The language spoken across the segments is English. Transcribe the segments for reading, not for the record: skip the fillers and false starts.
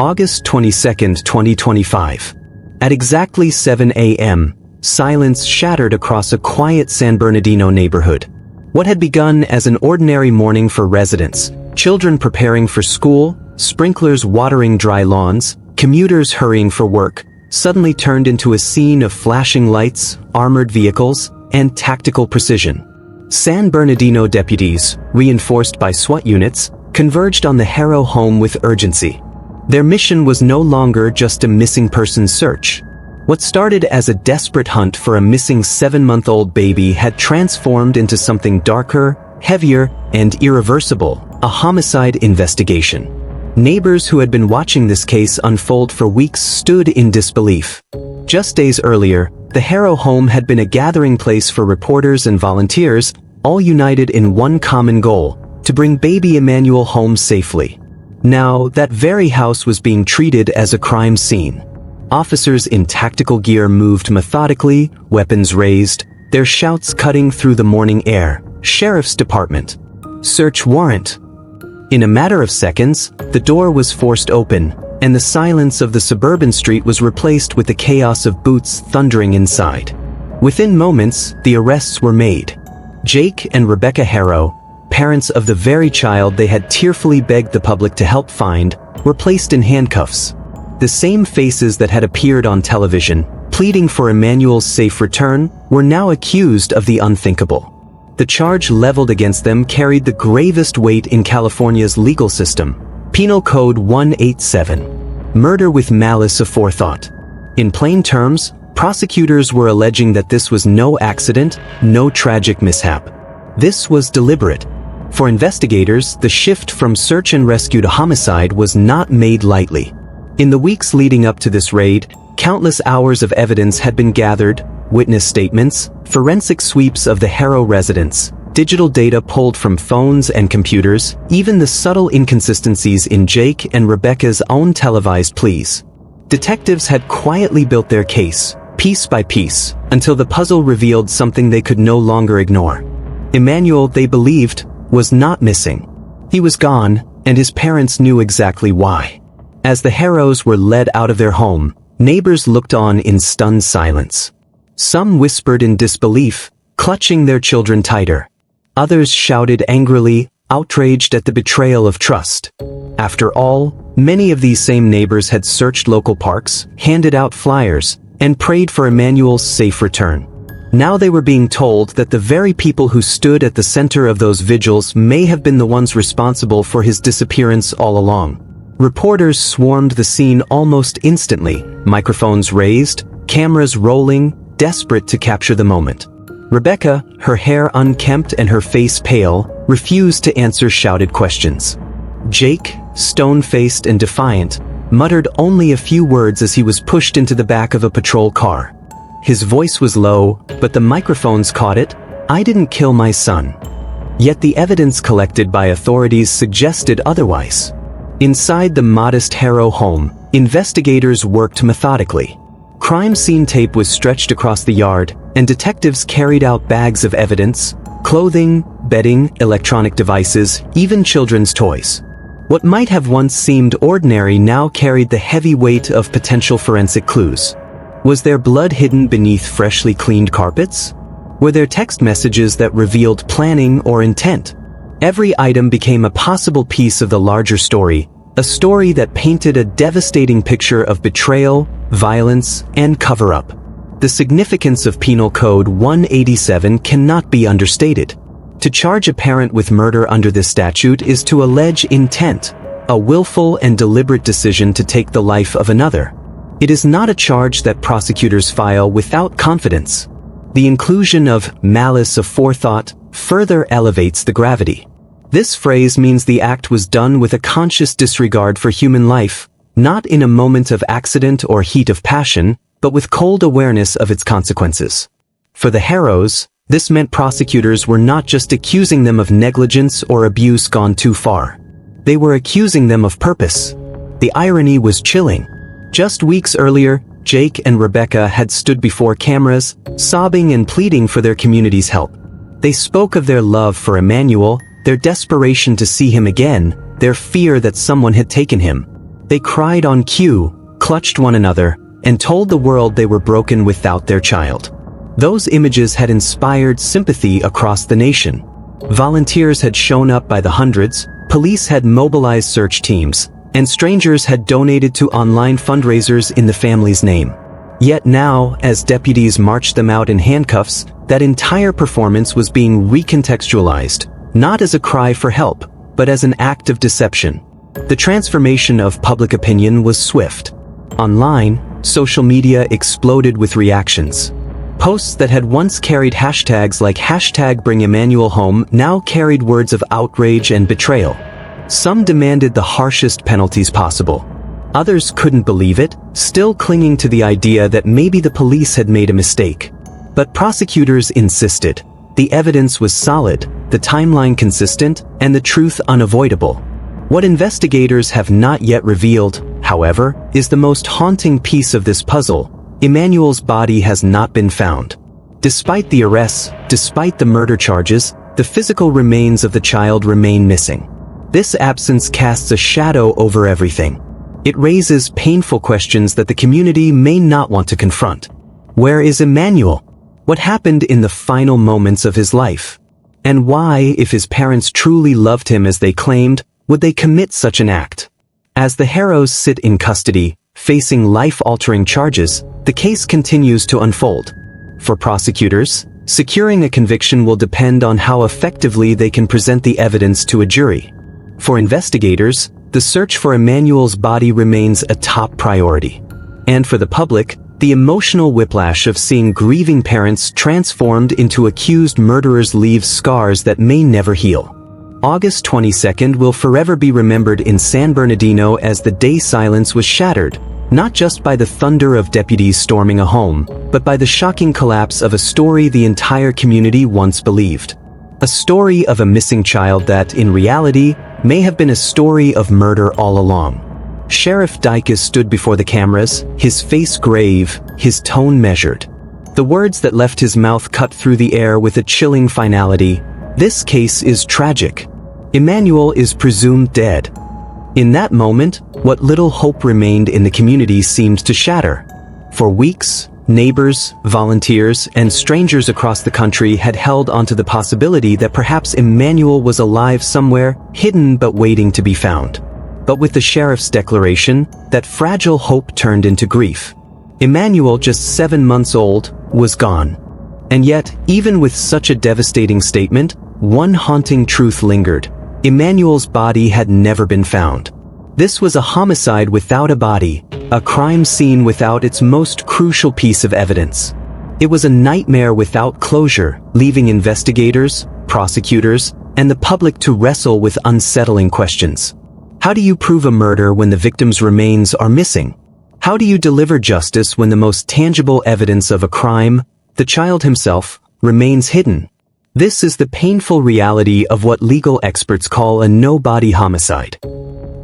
August 22, 2025. At exactly 7 a.m., silence shattered across a quiet San Bernardino neighborhood. What had begun as an ordinary morning for residents, children preparing for school, sprinklers watering dry lawns, commuters hurrying for work, suddenly turned into a scene of flashing lights, armored vehicles, and tactical precision. San Bernardino deputies, reinforced by SWAT units, converged on the Haro home with urgency. Their mission was no longer just a missing persons search. What started as a desperate hunt for a missing 7-month-old baby had transformed into something darker, heavier, and irreversible, a homicide investigation. Neighbors who had been watching this case unfold for weeks stood in disbelief. Just days earlier, the Haro home had been a gathering place for reporters and volunteers, all united in one common goal: to bring baby Emmanuel home safely. Now, that very house was being treated as a crime scene. Officers in tactical gear moved methodically, weapons raised, their shouts cutting through the morning air. Sheriff's Department. Search warrant. In a matter of seconds, the door was forced open, and the silence of the suburban street was replaced with the chaos of boots thundering inside. Within moments, the arrests were made. Jake and Rebecca Haro, parents of the very child they had tearfully begged the public to help find, were placed in handcuffs. The same faces that had appeared on television, pleading for Emmanuel's safe return, were now accused of the unthinkable. The charge leveled against them carried the gravest weight in California's legal system: Penal Code 187, murder with malice aforethought. In plain terms, prosecutors were alleging that this was no accident, no tragic mishap. This was deliberate. For investigators, the shift from search and rescue to homicide was not made lightly. In the weeks leading up to this raid, countless hours of evidence had been gathered: witness statements, forensic sweeps of the Haro residence, digital data pulled from phones and computers, even the subtle inconsistencies in Jake and Rebecca's own televised pleas. Detectives had quietly built their case, piece by piece, until the puzzle revealed something they could no longer ignore. Emmanuel, they believed, was not missing. He was gone, and his parents knew exactly why. As the Haros were led out of their home, neighbors looked on in stunned silence. Some whispered in disbelief, clutching their children tighter. Others shouted angrily, outraged at the betrayal of trust. After all, many of these same neighbors had searched local parks, handed out flyers, and prayed for Emmanuel's safe return. Now they were being told that the very people who stood at the center of those vigils may have been the ones responsible for his disappearance all along. Reporters swarmed the scene almost instantly, microphones raised, cameras rolling, desperate to capture the moment. Rebecca, her hair unkempt and her face pale, refused to answer shouted questions. Jake, stone-faced and defiant, muttered only a few words as he was pushed into the back of a patrol car. His voice was low, but the microphones caught it: "I didn't kill my son." Yet the evidence collected by authorities suggested otherwise. Inside the modest Haro home, investigators worked methodically. Crime scene tape was stretched across the yard, and detectives carried out bags of evidence: clothing, bedding, electronic devices, even children's toys. What might have once seemed ordinary now carried the heavy weight of potential forensic clues. Was there blood hidden beneath freshly cleaned carpets? Were there text messages that revealed planning or intent? Every item became a possible piece of the larger story, a story that painted a devastating picture of betrayal, violence, and cover-up. The significance of Penal Code 187 cannot be understated. To charge a parent with murder under this statute is to allege intent, a willful and deliberate decision to take the life of another. It is not a charge that prosecutors file without confidence. The inclusion of malice aforethought further elevates the gravity. This phrase means the act was done with a conscious disregard for human life, not in a moment of accident or heat of passion, but with cold awareness of its consequences. For the Haros, this meant prosecutors were not just accusing them of negligence or abuse gone too far. They were accusing them of purpose. The irony was chilling. Just weeks earlier, Jake and Rebecca had stood before cameras, sobbing and pleading for their community's help. They spoke of their love for Emmanuel, their desperation to see him again, their fear that someone had taken him. They cried on cue, clutched one another, and told the world they were broken without their child. Those images had inspired sympathy across the nation. Volunteers had shown up by the hundreds, police had mobilized search teams, and strangers had donated to online fundraisers in the family's name. Yet now, as deputies marched them out in handcuffs, that entire performance was being recontextualized, not as a cry for help, but as an act of deception. The transformation of public opinion was swift. Online, social media exploded with reactions. Posts that had once carried hashtags like #BringEmmanuelHome now carried words of outrage and betrayal. Some demanded the harshest penalties possible. Others couldn't believe it, still clinging to the idea that maybe the police had made a mistake. But prosecutors insisted. The evidence was solid, the timeline consistent, and the truth unavoidable. What investigators have not yet revealed, however, is the most haunting piece of this puzzle. Emmanuel's body has not been found. Despite the arrests, despite the murder charges, the physical remains of the child remain missing. This absence casts a shadow over everything. It raises painful questions that the community may not want to confront. Where is Emmanuel? What happened in the final moments of his life? And why, if his parents truly loved him as they claimed, would they commit such an act? As the Haros sit in custody, facing life-altering charges, the case continues to unfold. For prosecutors, securing a conviction will depend on how effectively they can present the evidence to a jury. For investigators, the search for Emmanuel's body remains a top priority. And for the public, the emotional whiplash of seeing grieving parents transformed into accused murderers leaves scars that may never heal. August 22nd will forever be remembered in San Bernardino as the day silence was shattered, not just by the thunder of deputies storming a home, but by the shocking collapse of a story the entire community once believed. A story of a missing child that, in reality, may have been a story of murder all along. Sheriff Dykes stood before the cameras, his face grave, his tone measured. The words that left his mouth cut through the air with a chilling finality. This case is tragic. Emmanuel is presumed dead. In that moment, what little hope remained in the community seemed to shatter. For weeks, neighbors, volunteers, and strangers across the country had held onto the possibility that perhaps Emmanuel was alive somewhere, hidden but waiting to be found. But with the sheriff's declaration, that fragile hope turned into grief. Emmanuel, just 7 months old, was gone. And yet, even with such a devastating statement, one haunting truth lingered. Emmanuel's body had never been found. This was a homicide without a body, a crime scene without its most crucial piece of evidence. It was a nightmare without closure, leaving investigators, prosecutors, and the public to wrestle with unsettling questions. How do you prove a murder when the victim's remains are missing? How do you deliver justice when the most tangible evidence of a crime, the child himself, remains hidden? This is the painful reality of what legal experts call a no-body homicide.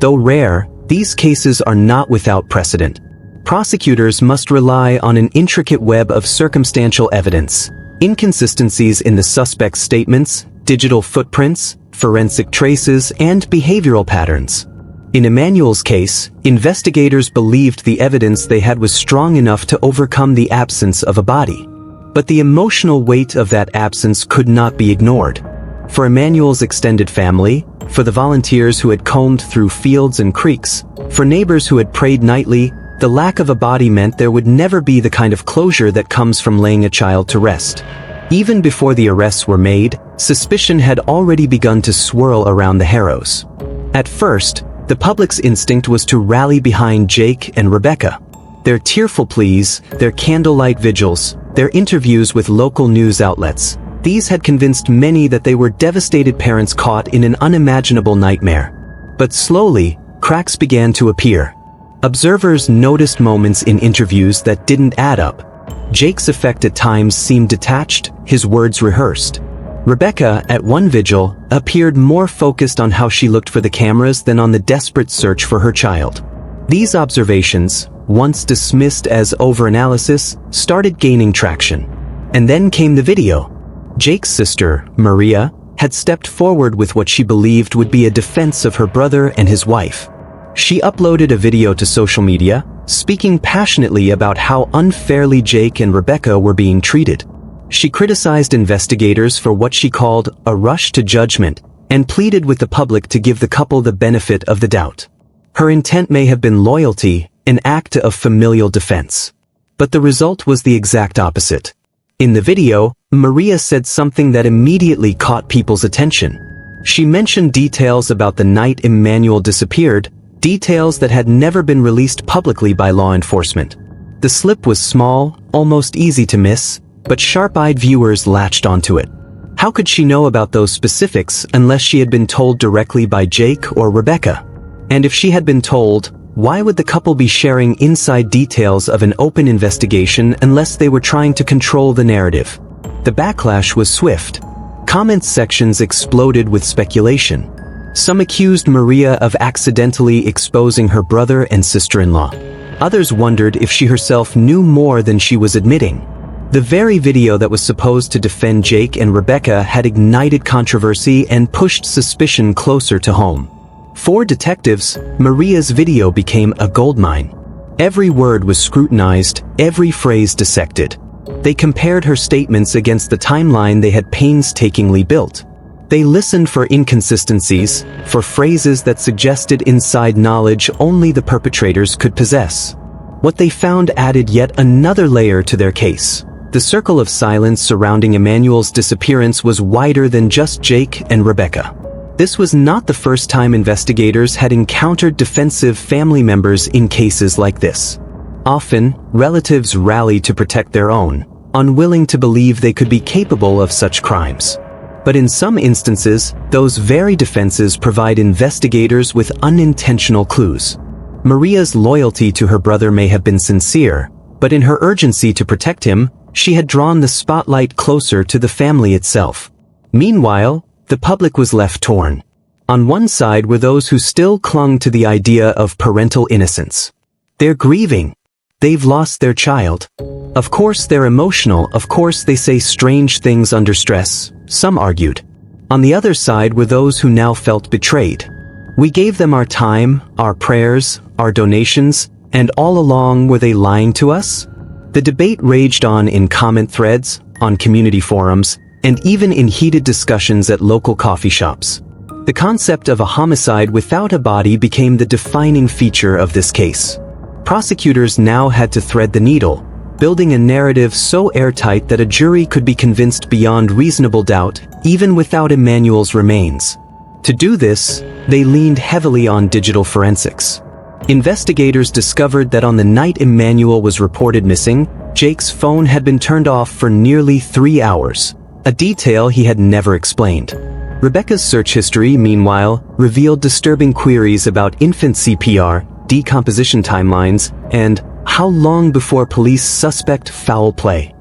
Though rare, these cases are not without precedent. Prosecutors must rely on an intricate web of circumstantial evidence, inconsistencies in the suspect's statements, digital footprints, forensic traces, and behavioral patterns. In Emmanuel's case, investigators believed the evidence they had was strong enough to overcome the absence of a body. But the emotional weight of that absence could not be ignored. For Emmanuel's extended family, for the volunteers who had combed through fields and creeks, for neighbors who had prayed nightly, the lack of a body meant there would never be the kind of closure that comes from laying a child to rest. Even before the arrests were made, suspicion had already begun to swirl around the Haros. At first, the public's instinct was to rally behind Jake and Rebecca. Their tearful pleas, their candlelight vigils, their interviews with local news outlets, these had convinced many that they were devastated parents caught in an unimaginable nightmare. But slowly, cracks began to appear. Observers noticed moments in interviews that didn't add up. Jake's effect at times seemed detached, his words rehearsed. Rebecca, at one vigil, appeared more focused on how she looked for the cameras than on the desperate search for her child. These observations, once dismissed as overanalysis, started gaining traction. And then came the video. Jake's sister, Maria, had stepped forward with what she believed would be a defense of her brother and his wife. She uploaded a video to social media, speaking passionately about how unfairly Jake and Rebecca were being treated. She criticized investigators for what she called a rush to judgment and pleaded with the public to give the couple the benefit of the doubt. Her intent may have been loyalty, an act of familial defense. But the result was the exact opposite. In the video, Maria said something that immediately caught people's attention. She mentioned details about the night Emmanuel disappeared, details that had never been released publicly by law enforcement. The slip was small, almost easy to miss, but sharp-eyed viewers latched onto it. How could she know about those specifics unless she had been told directly by Jake or Rebecca? And if she had been told, why would the couple be sharing inside details of an open investigation unless they were trying to control the narrative? The backlash was swift. Comment sections exploded with speculation. Some accused Maria of accidentally exposing her brother and sister-in-law. Others wondered if she herself knew more than she was admitting. The very video that was supposed to defend Jake and Rebecca had ignited controversy and pushed suspicion closer to home. For detectives, Maria's video became a goldmine. Every word was scrutinized, every phrase dissected. They compared her statements against the timeline they had painstakingly built. They listened for inconsistencies, for phrases that suggested inside knowledge only the perpetrators could possess. What they found added yet another layer to their case. The circle of silence surrounding Emmanuel's disappearance was wider than just Jake and Rebecca. This was not the first time investigators had encountered defensive family members in cases like this. Often, relatives rallied to protect their own, unwilling to believe they could be capable of such crimes. But in some instances, those very defenses provide investigators with unintentional clues. Maria's loyalty to her brother may have been sincere, but in her urgency to protect him, she had drawn the spotlight closer to the family itself. Meanwhile, the public was left torn. On one side were those who still clung to the idea of parental innocence. They're grieving. They've lost their child. Of course they're emotional, of course they say strange things under stress, some argued. On the other side were those who now felt betrayed. We gave them our time, our prayers, our donations, and all along were they lying to us? The debate raged on in comment threads, on community forums, and even in heated discussions at local coffee shops. The concept of a homicide without a body became the defining feature of this case. Prosecutors now had to thread the needle, building a narrative so airtight that a jury could be convinced beyond reasonable doubt, even without Emmanuel's remains. To do this, they leaned heavily on digital forensics. Investigators discovered that on the night Emmanuel was reported missing, Jake's phone had been turned off for nearly 3 hours. A detail he had never explained. Rebecca's search history, meanwhile, revealed disturbing queries about infant CPR, decomposition timelines, and how long before police suspect foul play.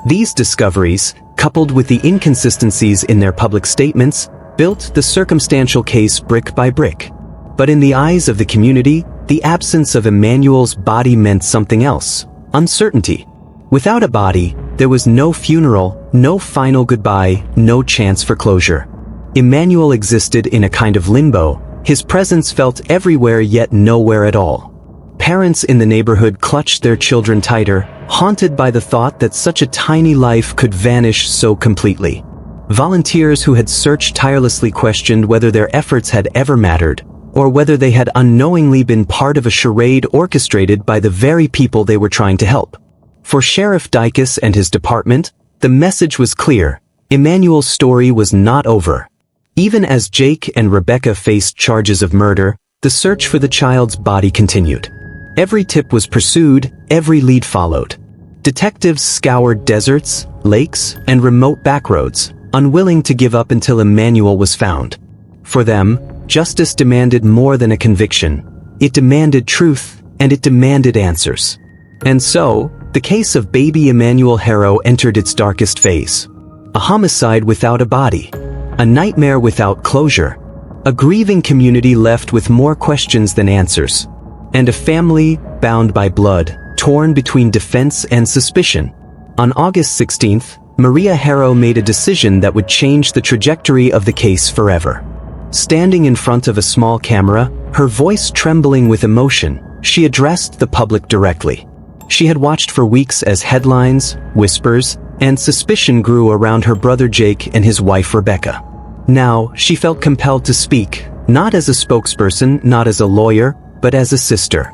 These discoveries, coupled with the inconsistencies in their public statements, built the circumstantial case brick by brick. But in the eyes of the community, the absence of Emmanuel's body meant something else: uncertainty. Without a body, there was no funeral, no final goodbye, no chance for closure. Emmanuel existed in a kind of limbo. His presence felt everywhere yet nowhere at all. Parents in the neighborhood clutched their children tighter, haunted by the thought that such a tiny life could vanish so completely. Volunteers who had searched tirelessly questioned whether their efforts had ever mattered, or whether they had unknowingly been part of a charade orchestrated by the very people they were trying to help. For Sheriff Dicus and his department, the message was clear: Emmanuel's story was not over. Even as Jake and Rebecca faced charges of murder, the search for the child's body continued. Every tip was pursued, every lead followed. Detectives scoured deserts, lakes, and remote backroads, unwilling to give up until Emmanuel was found. For them, justice demanded more than a conviction. It demanded truth, and it demanded answers. And so, the case of baby Emmanuel Haro entered its darkest phase. A homicide without a body. A nightmare without closure. A grieving community left with more questions than answers. And a family, bound by blood, torn between defense and suspicion. On August 16th, Maria Haro made a decision that would change the trajectory of the case forever. Standing in front of a small camera, Her voice trembling with emotion, she addressed the public directly. She had watched for weeks as headlines, whispers, and suspicion grew around her brother Jake and his wife Rebecca. Now, she felt compelled to speak, not as a spokesperson, not as a lawyer, but as a sister.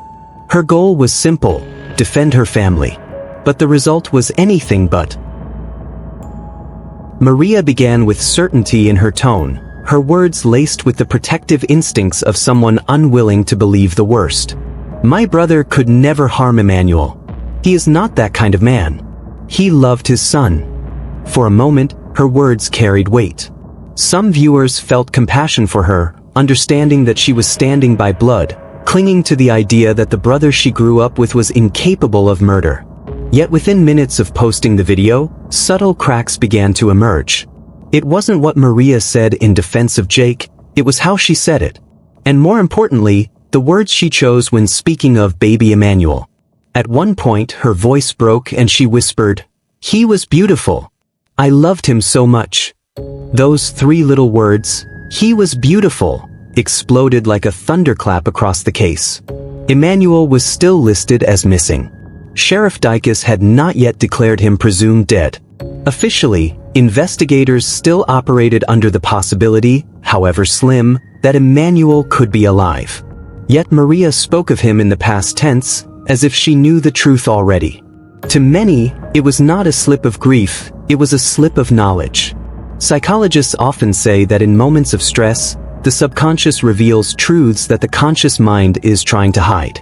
Her goal was simple: defend her family. But the result was anything but. Maria began with certainty in her tone, her words laced with the protective instincts of someone unwilling to believe the worst. "My brother could never harm Emmanuel. He is not that kind of man. He loved his son." For a moment, her words carried weight. Some viewers felt compassion for her, understanding that she was standing by blood, clinging to the idea that the brother she grew up with was incapable of murder. Yet within minutes of posting the video, subtle cracks began to emerge. It wasn't what Maria said in defense of Jake, it was how she said it. And more importantly, the words she chose when speaking of baby Emmanuel. At one point, her voice broke and she whispered, "He was beautiful. I loved him so much." Those three little words, "he was beautiful," exploded like a thunderclap across the case. Emmanuel was still listed as missing. Sheriff Dicus had not yet declared him presumed dead. Officially, investigators still operated under the possibility, however slim, that Emmanuel could be alive. Yet Maria spoke of him in the past tense, as if she knew the truth already. To many, it was not a slip of grief, it was a slip of knowledge. Psychologists often say that in moments of stress, the subconscious reveals truths that the conscious mind is trying to hide.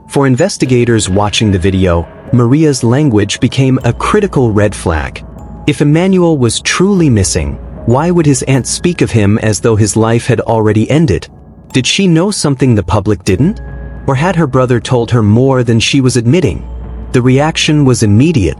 For investigators watching the video, Maria's language became a critical red flag. If Emmanuel was truly missing, why would his aunt speak of him as though his life had already ended? Did she know something the public didn't? Or had her brother told her more than she was admitting? The reaction was immediate.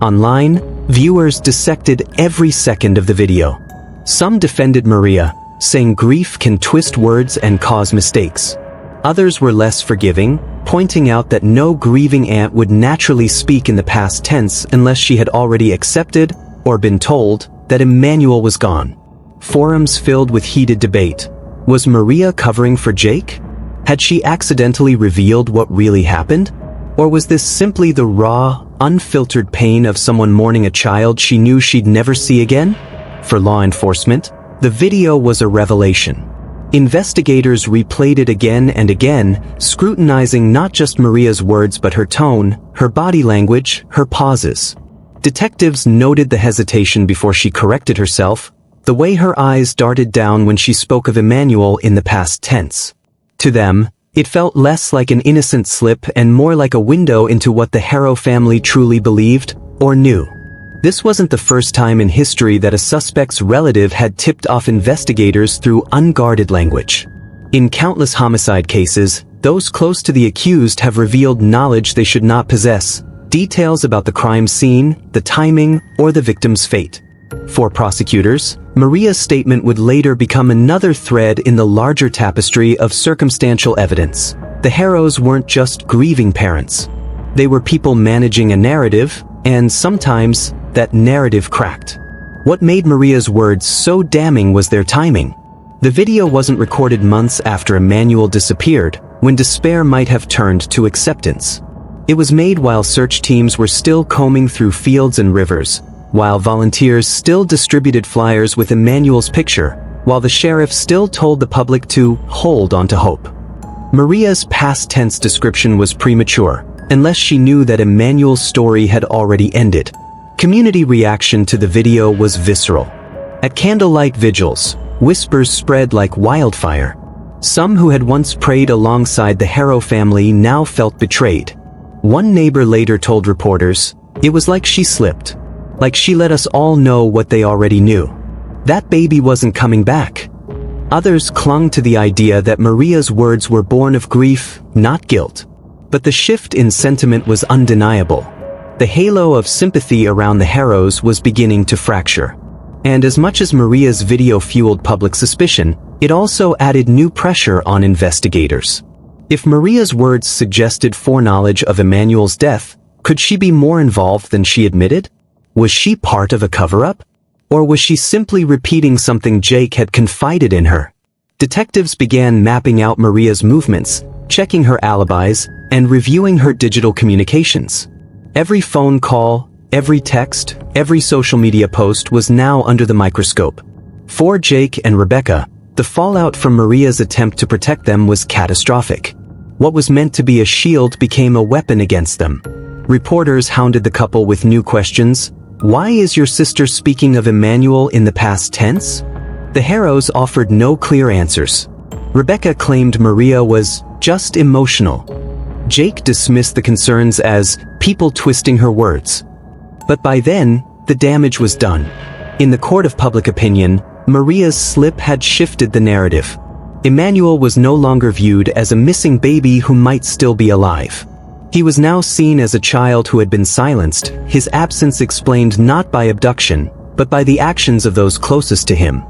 Online, viewers dissected every second of the video. Some defended Maria, saying grief can twist words and cause mistakes. Others were less forgiving, pointing out that no grieving aunt would naturally speak in the past tense unless she had already accepted, or been told, that Emmanuel was gone. Forums filled with heated debate. Was Maria covering for Jake? Had she accidentally revealed what really happened? Or was this simply the raw, unfiltered pain of someone mourning a child she knew she'd never see again? For law enforcement, the video was a revelation. Investigators replayed it again and again, scrutinizing not just Maria's words but her tone, her body language, her pauses. Detectives noted the hesitation before she corrected herself, the way her eyes darted down when she spoke of Emmanuel in the past tense. To them, it felt less like an innocent slip and more like a window into what the Haro family truly believed, or knew. This wasn't the first time in history that a suspect's relative had tipped off investigators through unguarded language. In countless homicide cases, those close to the accused have revealed knowledge they should not possess, details about the crime scene, the timing, or the victim's fate. For prosecutors, Maria's statement would later become another thread in the larger tapestry of circumstantial evidence. The Haros weren't just grieving parents. They were people managing a narrative, and sometimes, that narrative cracked. What made Maria's words so damning was their timing. The video wasn't recorded months after Emmanuel disappeared, when despair might have turned to acceptance. It was made while search teams were still combing through fields and rivers, while volunteers still distributed flyers with Emmanuel's picture, while the sheriff still told the public to hold on to hope. Maria's past tense description was premature, unless she knew that Emmanuel's story had already ended. Community reaction to the video was visceral. At candlelight vigils, whispers spread like wildfire. Some who had once prayed alongside the Haro family now felt betrayed. One neighbor later told reporters, "It was like she slipped. Like she let us all know what they already knew. That baby wasn't coming back." Others clung to the idea that Maria's words were born of grief, not guilt. But the shift in sentiment was undeniable. The halo of sympathy around the Haros was beginning to fracture. And as much as Maria's video fueled public suspicion, it also added new pressure on investigators. If Maria's words suggested foreknowledge of Emmanuel's death, could she be more involved than she admitted? Was she part of a cover-up? Or was she simply repeating something Jake had confided in her? Detectives began mapping out Maria's movements, checking her alibis, and reviewing her digital communications. Every phone call, every text, every social media post was now under the microscope. For Jake and Rebecca, the fallout from Maria's attempt to protect them was catastrophic. What was meant to be a shield became a weapon against them. Reporters hounded the couple with new questions. Why is your sister speaking of Emmanuel in the past tense? The Haros offered no clear answers. Rebecca claimed Maria was just emotional. Jake dismissed the concerns as people twisting her words. But by then, the damage was done. In the court of public opinion, Maria's slip had shifted the narrative. Emmanuel was no longer viewed as a missing baby who might still be alive. He was now seen as a child who had been silenced, his absence explained not by abduction, but by the actions of those closest to him.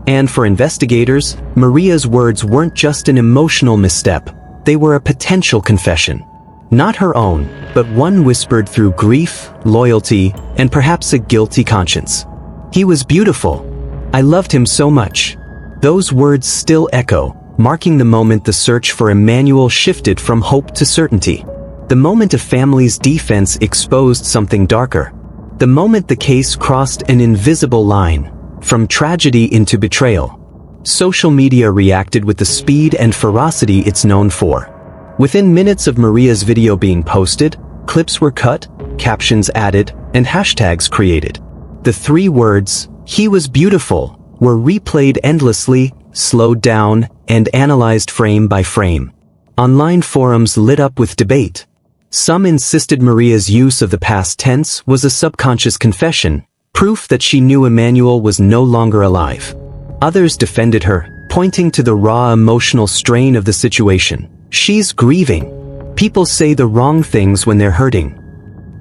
And for investigators, Maria's words weren't just an emotional misstep, they were a potential confession. Not her own, but one whispered through grief, loyalty, and perhaps a guilty conscience. He was beautiful. I loved him so much. Those words still echo, marking the moment the search for Emmanuel shifted from hope to certainty. The moment a family's defense exposed something darker. The moment the case crossed an invisible line, from tragedy into betrayal. Social media reacted with the speed and ferocity it's known for. Within minutes of Maria's video being posted, clips were cut, captions added, and hashtags created. The 3 words, "He was beautiful," were replayed endlessly, slowed down, and analyzed frame by frame. Online forums lit up with debate. Some insisted Maria's use of the past tense was a subconscious confession, proof that she knew Emmanuel was no longer alive. Others defended her, pointing to the raw emotional strain of the situation. She's grieving. People say the wrong things when they're hurting.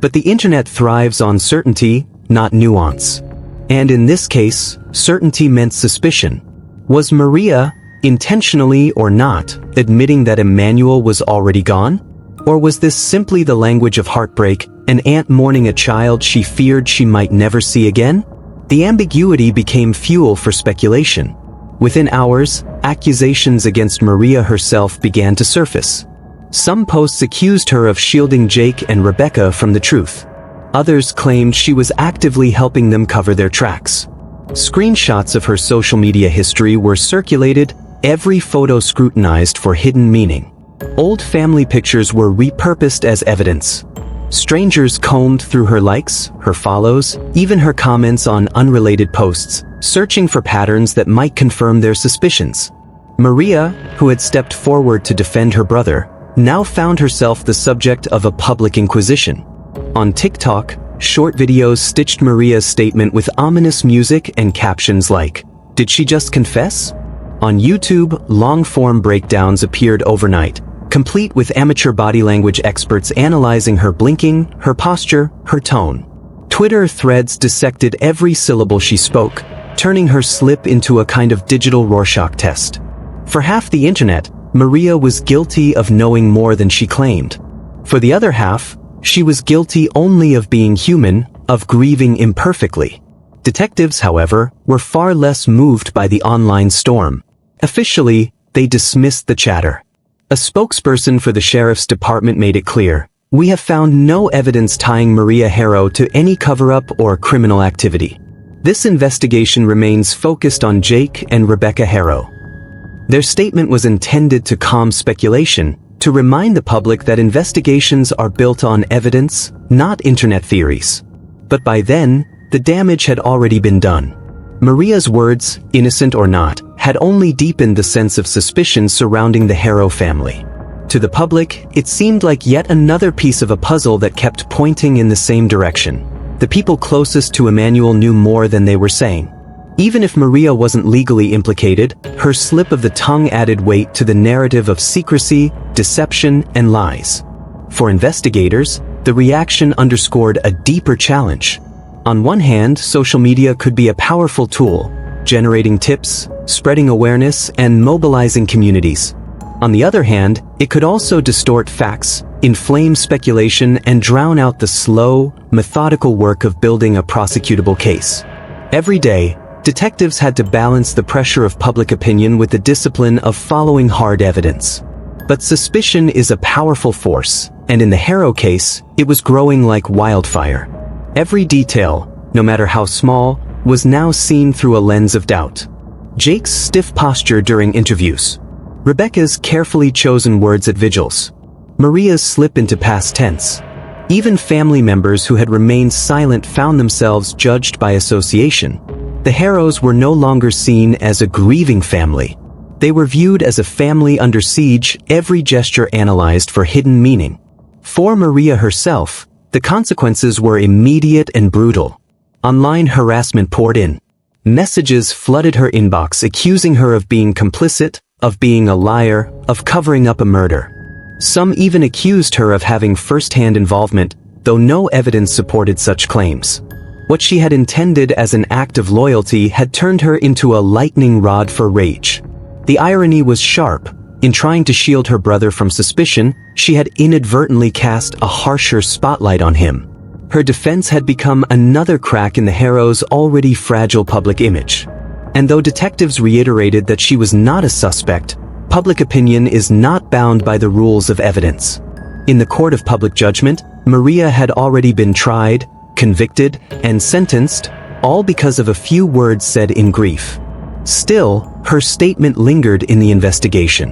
But the internet thrives on certainty, not nuance. And in this case, certainty meant suspicion. Was Maria, intentionally or not, admitting that Emmanuel was already gone? Or was this simply the language of heartbreak, an aunt mourning a child she feared she might never see again? The ambiguity became fuel for speculation. Within hours, accusations against Maria herself began to surface. Some posts accused her of shielding Jake and Rebecca from the truth. Others claimed she was actively helping them cover their tracks. Screenshots of her social media history were circulated, every photo scrutinized for hidden meaning. Old family pictures were repurposed as evidence. Strangers combed through her likes, her follows, even her comments on unrelated posts, searching for patterns that might confirm their suspicions. Maria, who had stepped forward to defend her brother, now found herself the subject of a public inquisition. On TikTok, short videos stitched Maria's statement with ominous music and captions like, "Did she just confess?" On YouTube, long-form breakdowns appeared overnight, complete with amateur body language experts analyzing her blinking, her posture, her tone. Twitter threads dissected every syllable she spoke, turning her slip into a kind of digital Rorschach test. For half the internet, Maria was guilty of knowing more than she claimed. For the other half, she was guilty only of being human, of grieving imperfectly. Detectives, however, were far less moved by the online storm. Officially, they dismissed the chatter. A spokesperson for the sheriff's department made it clear, "We have found no evidence tying Maria Haro to any cover-up or criminal activity. This investigation remains focused on Jake and Rebecca Haro." Their statement was intended to calm speculation, to remind the public that investigations are built on evidence, not internet theories. But by then, the damage had already been done. Maria's words, innocent or not, had only deepened the sense of suspicion surrounding the Haro family. To the public, it seemed like yet another piece of a puzzle that kept pointing in the same direction. The people closest to Emmanuel knew more than they were saying. Even if Maria wasn't legally implicated, her slip of the tongue added weight to the narrative of secrecy, deception, and lies. For investigators, the reaction underscored a deeper challenge. On one hand, social media could be a powerful tool, generating tips, spreading awareness, and mobilizing communities. On the other hand, it could also distort facts, inflame speculation, and drown out the slow, methodical work of building a prosecutable case. Every day, Detectives had to balance the pressure of public opinion with the discipline of following hard evidence. But suspicion is a powerful force, and in the Haro case, it was growing like wildfire. Every detail, no matter how small, was now seen through a lens of doubt. Jake's stiff posture during interviews. Rebecca's carefully chosen words at vigils. Maria's slip into past tense. Even family members who had remained silent found themselves judged by association. The Haros were no longer seen as a grieving family. They were viewed as a family under siege, every gesture analyzed for hidden meaning. For Maria herself, the consequences were immediate and brutal. Online harassment poured in. Messages flooded her inbox accusing her of being complicit, of being a liar, of covering up a murder. Some even accused her of having first-hand involvement, though no evidence supported such claims. What she had intended as an act of loyalty had turned her into a lightning rod for rage. The irony was sharp. In trying to shield her brother from suspicion, she had inadvertently cast a harsher spotlight on him. Her defense had become another crack in the Haro's already fragile public image. And though detectives reiterated that she was not a suspect, public opinion is not bound by the rules of evidence. In the court of public judgment, Maria had already been tried, convicted, and sentenced, all because of a few words said in grief. Still, her statement lingered in the investigation.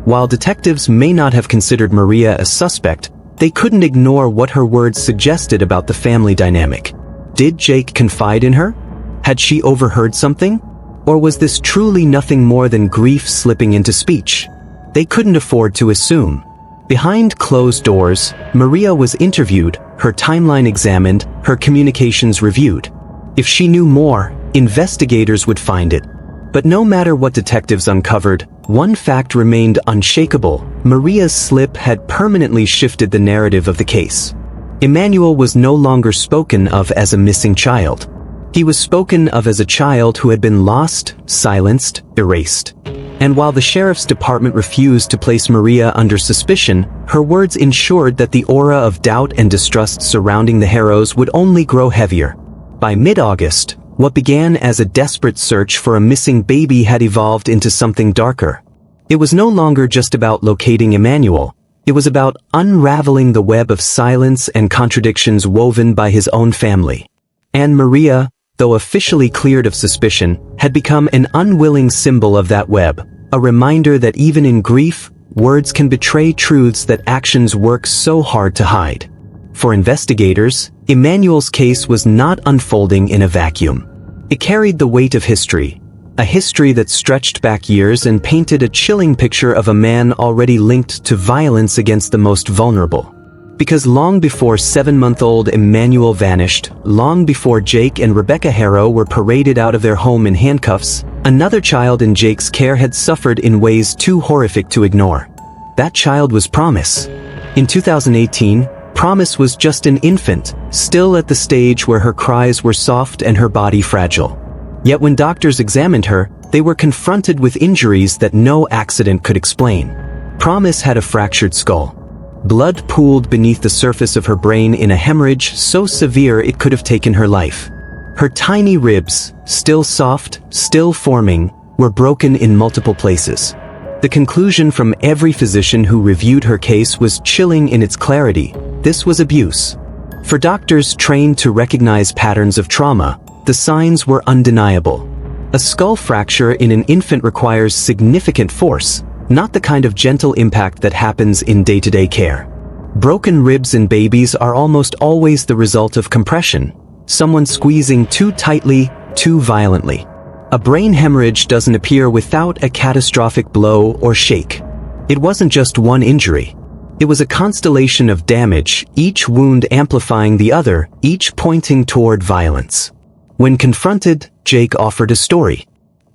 While detectives may not have considered Maria a suspect, they couldn't ignore what her words suggested about the family dynamic. Did Jake confide in her? Had she overheard something? Or was this truly nothing more than grief slipping into speech? They couldn't afford to assume. Behind closed doors, Maria was interviewed, her timeline examined, her communications reviewed. If she knew more, investigators would find it. But no matter what detectives uncovered, one fact remained unshakable: Maria's slip had permanently shifted the narrative of the case. Emmanuel was no longer spoken of as a missing child. He was spoken of as a child who had been lost, silenced, erased. And while the sheriff's department refused to place Maria under suspicion, her words ensured that the aura of doubt and distrust surrounding the Haros would only grow heavier. By mid-August, what began as a desperate search for a missing baby had evolved into something darker. It was no longer just about locating Emmanuel. It was about unraveling the web of silence and contradictions woven by his own family. And Maria, though officially cleared of suspicion, had become an unwilling symbol of that web, a reminder that even in grief, words can betray truths that actions work so hard to hide. For investigators, Emmanuel's case was not unfolding in a vacuum. It carried the weight of history, a history that stretched back years and painted a chilling picture of a man already linked to violence against the most vulnerable. Because long before 7-month-old Emmanuel vanished, long before Jake and Rebecca Haro were paraded out of their home in handcuffs, another child in Jake's care had suffered in ways too horrific to ignore. That child was Promise. In 2018, Promise was just an infant, still at the stage where her cries were soft and her body fragile. Yet when doctors examined her, they were confronted with injuries that no accident could explain. Promise had a fractured skull. Blood pooled beneath the surface of her brain in a hemorrhage so severe it could have taken her life. Her tiny ribs, still soft, still forming, were broken in multiple places. The conclusion from every physician who reviewed her case was chilling in its clarity: this was abuse. For doctors trained to recognize patterns of trauma, the signs were undeniable. A skull fracture in an infant requires significant force, not the kind of gentle impact that happens in day-to-day care. Broken ribs in babies are almost always the result of compression, someone squeezing too tightly, too violently. A brain hemorrhage doesn't appear without a catastrophic blow or shake. It wasn't just one injury. It was a constellation of damage, each wound amplifying the other, each pointing toward violence. When confronted, Jake offered a story.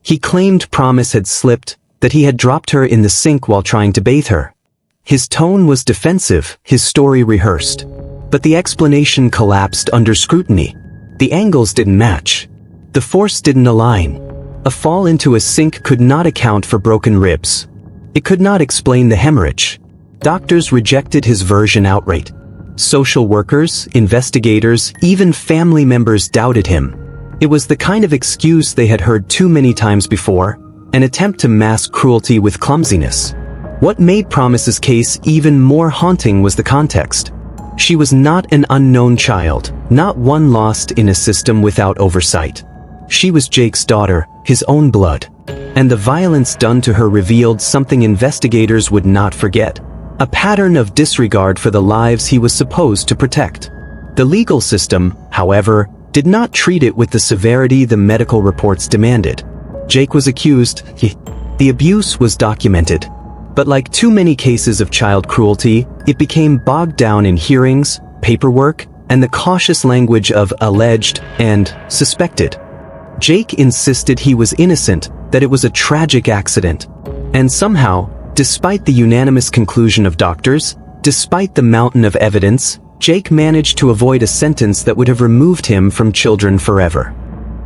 He claimed Promise had slipped, that he had dropped her in the sink while trying to bathe her. His tone was defensive, his story rehearsed. But the explanation collapsed under scrutiny. The angles didn't match. The force didn't align. A fall into a sink could not account for broken ribs. It could not explain the hemorrhage. Doctors rejected his version outright. Social workers, investigators, even family members doubted him. It was the kind of excuse they had heard too many times before, an attempt to mask cruelty with clumsiness. What made Promise's case even more haunting was the context. She was not an unknown child, not one lost in a system without oversight. She was Jake's daughter, his own blood. And the violence done to her revealed something investigators would not forget: a pattern of disregard for the lives he was supposed to protect. The legal system, however, did not treat it with the severity the medical reports demanded. Jake was accused. The abuse was documented. But like too many cases of child cruelty, it became bogged down in hearings, paperwork, and the cautious language of alleged and suspected. Jake insisted he was innocent, that it was a tragic accident. And somehow, despite the unanimous conclusion of doctors, despite the mountain of evidence, Jake managed to avoid a sentence that would have removed him from children forever.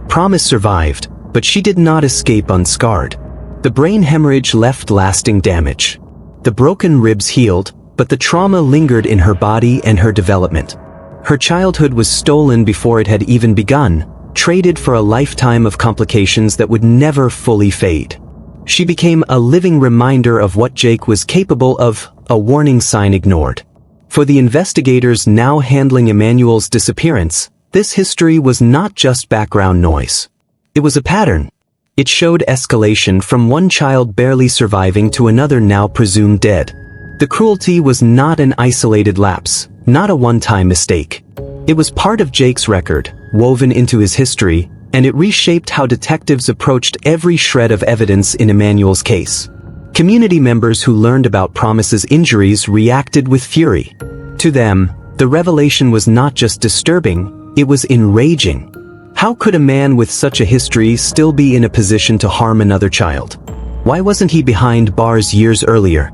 Promise survived, but she did not escape unscarred. The brain hemorrhage left lasting damage. The broken ribs healed, but the trauma lingered in her body and her development. Her childhood was stolen before it had even begun, traded for a lifetime of complications that would never fully fade. She became a living reminder of what Jake was capable of, a warning sign ignored. For the investigators now handling Emmanuel's disappearance, this history was not just background noise. It was a pattern. It showed escalation from one child barely surviving to another now presumed dead. The cruelty was not an isolated lapse, not a one-time mistake. It was part of Jake's record, woven into his history, and it reshaped how detectives approached every shred of evidence in Emmanuel's case. Community members who learned about Promise's injuries reacted with fury. To them, the revelation was not just disturbing, it was enraging. How could a man with such a history still be in a position to harm another child? Why wasn't he behind bars years earlier?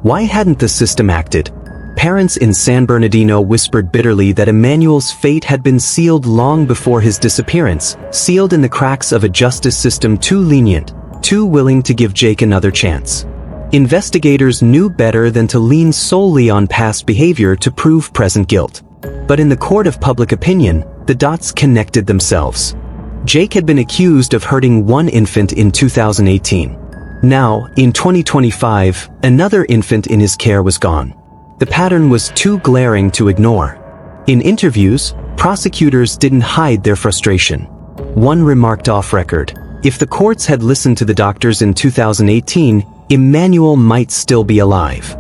Why hadn't the system acted? Parents in San Bernardino whispered bitterly that Emmanuel's fate had been sealed long before his disappearance, sealed in the cracks of a justice system too lenient, too willing to give Jake another chance. Investigators knew better than to lean solely on past behavior to prove present guilt. But in the court of public opinion, the dots connected themselves. Jake had been accused of hurting one infant in 2018. Now, in 2025, another infant in his care was gone. The pattern was too glaring to ignore. In interviews, prosecutors didn't hide their frustration. One remarked off record, if the courts had listened to the doctors in 2018, Emmanuel might still be alive.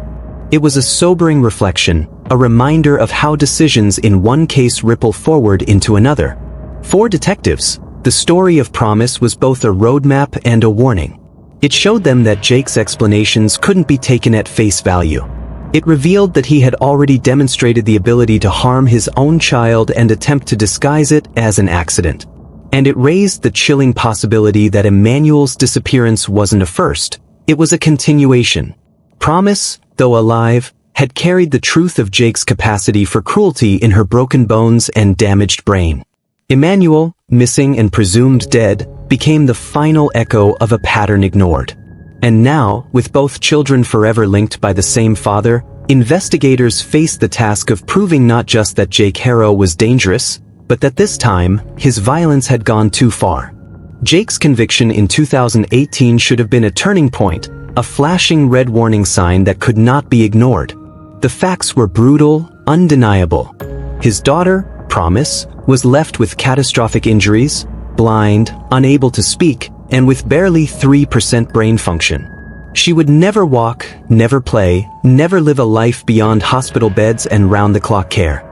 It was a sobering reflection, a reminder of how decisions in one case ripple forward into another. For detectives, the story of Promise was both a roadmap and a warning. It showed them that Jake's explanations couldn't be taken at face value. It revealed that he had already demonstrated the ability to harm his own child and attempt to disguise it as an accident. And it raised the chilling possibility that Emmanuel's disappearance wasn't a first, it was a continuation. Promise, though alive, had carried the truth of Jake's capacity for cruelty in her broken bones and damaged brain. Emmanuel, missing and presumed dead, became the final echo of a pattern ignored. And now, with both children forever linked by the same father, investigators faced the task of proving not just that Jake Haro was dangerous, but that this time, his violence had gone too far. Jake's conviction in 2018 should have been a turning point, a flashing red warning sign that could not be ignored. The facts were brutal, undeniable. His daughter, Promise, was left with catastrophic injuries, blind, unable to speak, and with barely 3% brain function. She would never walk, never play, never live a life beyond hospital beds and round-the-clock care.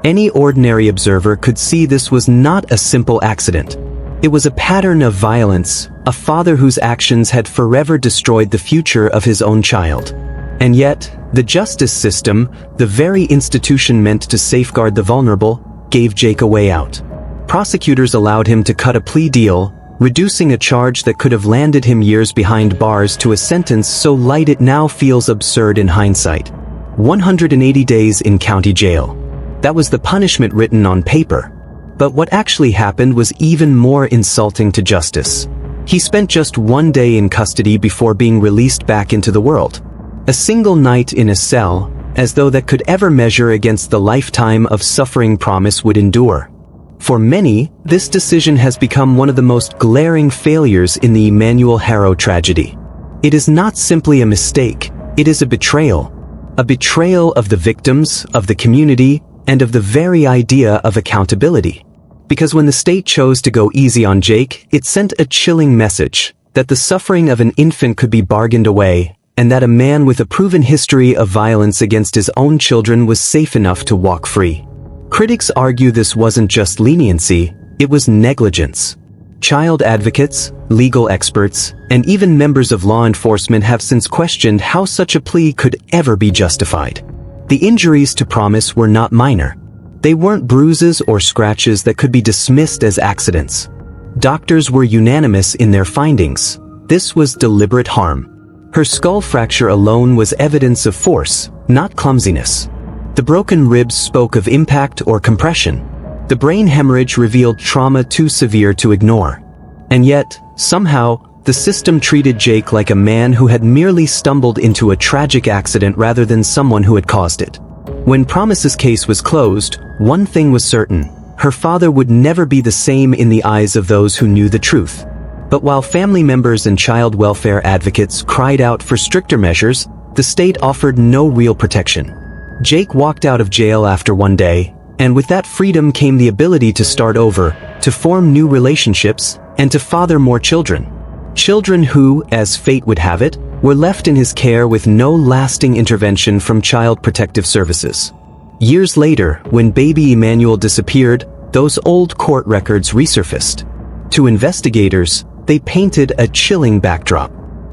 Any ordinary observer could see this was not a simple accident. It was a pattern of violence, a father whose actions had forever destroyed the future of his own child. And yet, the justice system, the very institution meant to safeguard the vulnerable, gave Jake a way out. Prosecutors allowed him to cut a plea deal, reducing a charge that could have landed him years behind bars to a sentence so light it now feels absurd in hindsight. 180 days in county jail. That was the punishment written on paper. But what actually happened was even more insulting to justice. He spent just one day in custody before being released back into the world. A single night in a cell, as though that could ever measure against the lifetime of suffering Promise would endure. For many, this decision has become one of the most glaring failures in the Emmanuel Haro tragedy. It is not simply a mistake, it is a betrayal. A betrayal of the victims, of the community, and of the very idea of accountability. Because when the state chose to go easy on Jake, it sent a chilling message that the suffering of an infant could be bargained away, and that a man with a proven history of violence against his own children was safe enough to walk free. Critics argue this wasn't just leniency, it was negligence. Child advocates, legal experts, and even members of law enforcement have since questioned how such a plea could ever be justified. The injuries to Promise were not minor. They weren't bruises or scratches that could be dismissed as accidents. Doctors were unanimous in their findings. This was deliberate harm. Her skull fracture alone was evidence of force, not clumsiness. The broken ribs spoke of impact or compression. The brain hemorrhage revealed trauma too severe to ignore. And yet, somehow, the system treated Jake like a man who had merely stumbled into a tragic accident rather than someone who had caused it. When Promise's case was closed, one thing was certain: her father would never be the same in the eyes of those who knew the truth. But while family members and child welfare advocates cried out for stricter measures, the state offered no real protection. Jake walked out of jail after one day, and with that freedom came the ability to start over, to form new relationships, and to father more children. Children who, as fate would have it, were left in his care with no lasting intervention from Child Protective Services. Years later, when baby Emmanuel disappeared, those old court records resurfaced. To investigators, they painted a chilling backdrop.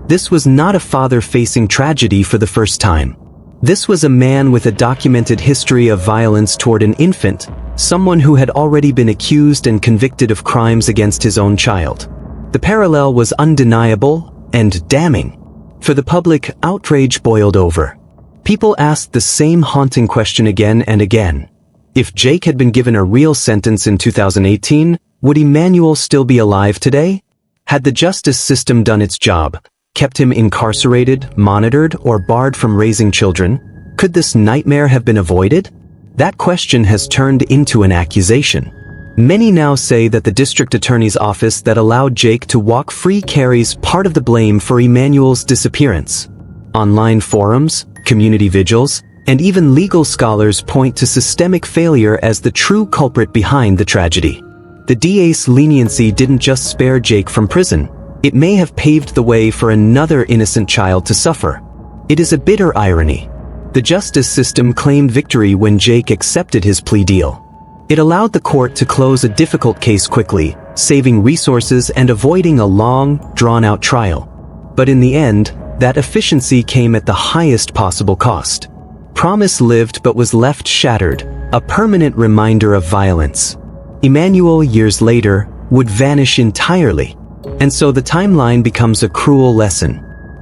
This was not a father facing tragedy for the first time. This was a man with a documented history of violence toward an infant, someone who had already been accused and convicted of crimes against his own child. The parallel was undeniable and damning. For the public, outrage boiled over. People asked the same haunting question again and again. If Jake had been given a real sentence in 2018, would Emmanuel still be alive today? Had the justice system done its job, kept him incarcerated, monitored, or barred from raising children? Could this nightmare have been avoided? That question has turned into an accusation. Many now say that the district attorney's office that allowed Jake to walk free carries part of the blame for Emmanuel's disappearance. Online forums, community vigils, and even legal scholars point to systemic failure as the true culprit behind the tragedy. The DA's leniency didn't just spare Jake from prison. It may have paved the way for another innocent child to suffer. It is a bitter irony. The justice system claimed victory when Jake accepted his plea deal. It allowed the court to close a difficult case quickly, saving resources and avoiding a long, drawn-out trial. But in the end, that efficiency came at the highest possible cost. Promise lived but was left shattered, a permanent reminder of violence. Emmanuel, years later, would vanish entirely. And so the timeline becomes a cruel lesson.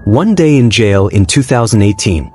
One day in jail in 2018.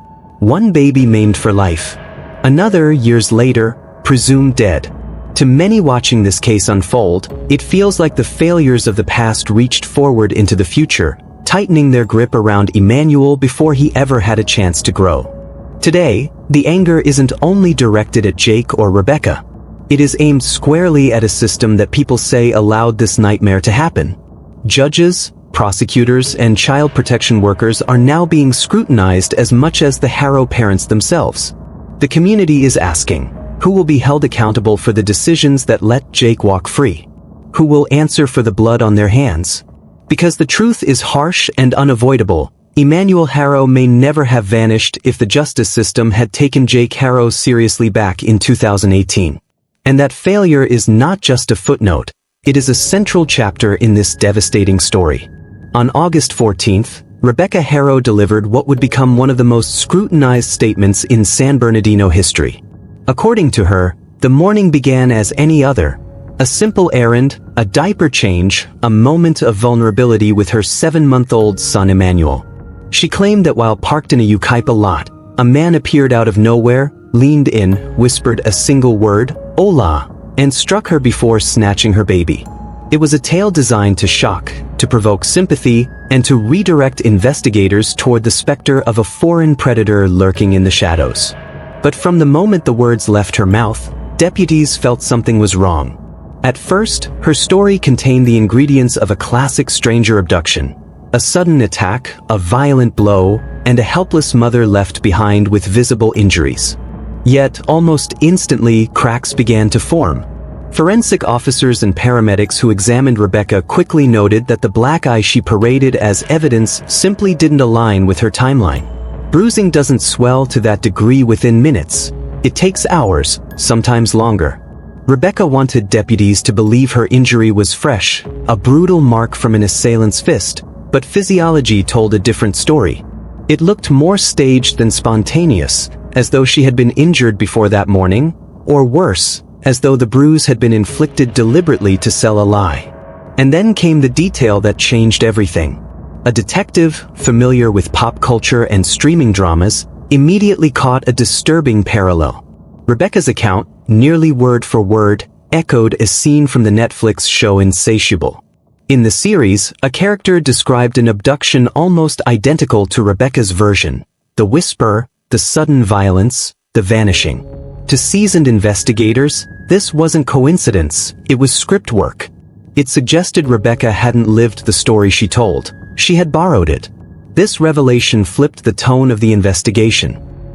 One baby maimed for life. Another, years later, presumed dead. To many watching this case unfold, it feels like the failures of the past reached forward into the future, tightening their grip around Emmanuel before he ever had a chance to grow. Today, the anger isn't only directed at Jake or Rebecca. It is aimed squarely at a system that people say allowed this nightmare to happen. Judges, prosecutors, and child protection workers are now being scrutinized as much as the Haro parents themselves. The community is asking, who will be held accountable for the decisions that let Jake walk free? Who will answer for the blood on their hands? Because the truth is harsh and unavoidable, Emmanuel Haro may never have vanished if the justice system had taken Jake Haro seriously back in 2018. And that failure is not just a footnote, it is a central chapter in this devastating story. On August 14th, Rebecca Haro delivered what would become one of the most scrutinized statements in San Bernardino history. According to her, the morning began as any other. A simple errand, a diaper change, a moment of vulnerability with her 7-month-old son Emmanuel. She claimed that while parked in a Yucaipa lot, a man appeared out of nowhere, leaned in, whispered a single word, "Hola," and struck her before snatching her baby. It was a tale designed to shock, to provoke sympathy, and to redirect investigators toward the specter of a foreign predator lurking in the shadows. But from the moment the words left her mouth, deputies felt something was wrong. At first, her story contained the ingredients of a classic stranger abduction. A sudden attack, a violent blow, and a helpless mother left behind with visible injuries. Yet, almost instantly, cracks began to form. Forensic officers and paramedics who examined Rebecca quickly noted that the black eye she paraded as evidence simply didn't align with her timeline. Bruising doesn't swell to that degree within minutes. It takes hours, sometimes longer. Rebecca wanted deputies to believe her injury was fresh, a brutal mark from an assailant's fist, but physiology told a different story. It looked more staged than spontaneous, as though she had been injured before that morning, or worse, as though the bruise had been inflicted deliberately to sell a lie. And then came the detail that changed everything. A detective, familiar with pop culture and streaming dramas, immediately caught a disturbing parallel. Rebecca's account, nearly word for word, echoed a scene from the Netflix show Insatiable. In the series, a character described an abduction almost identical to Rebecca's version. The whisper, the sudden violence, the vanishing. To seasoned investigators, this wasn't coincidence, it was script work. It suggested Rebecca hadn't lived the story she told, she had borrowed it. This revelation flipped the tone of the investigation.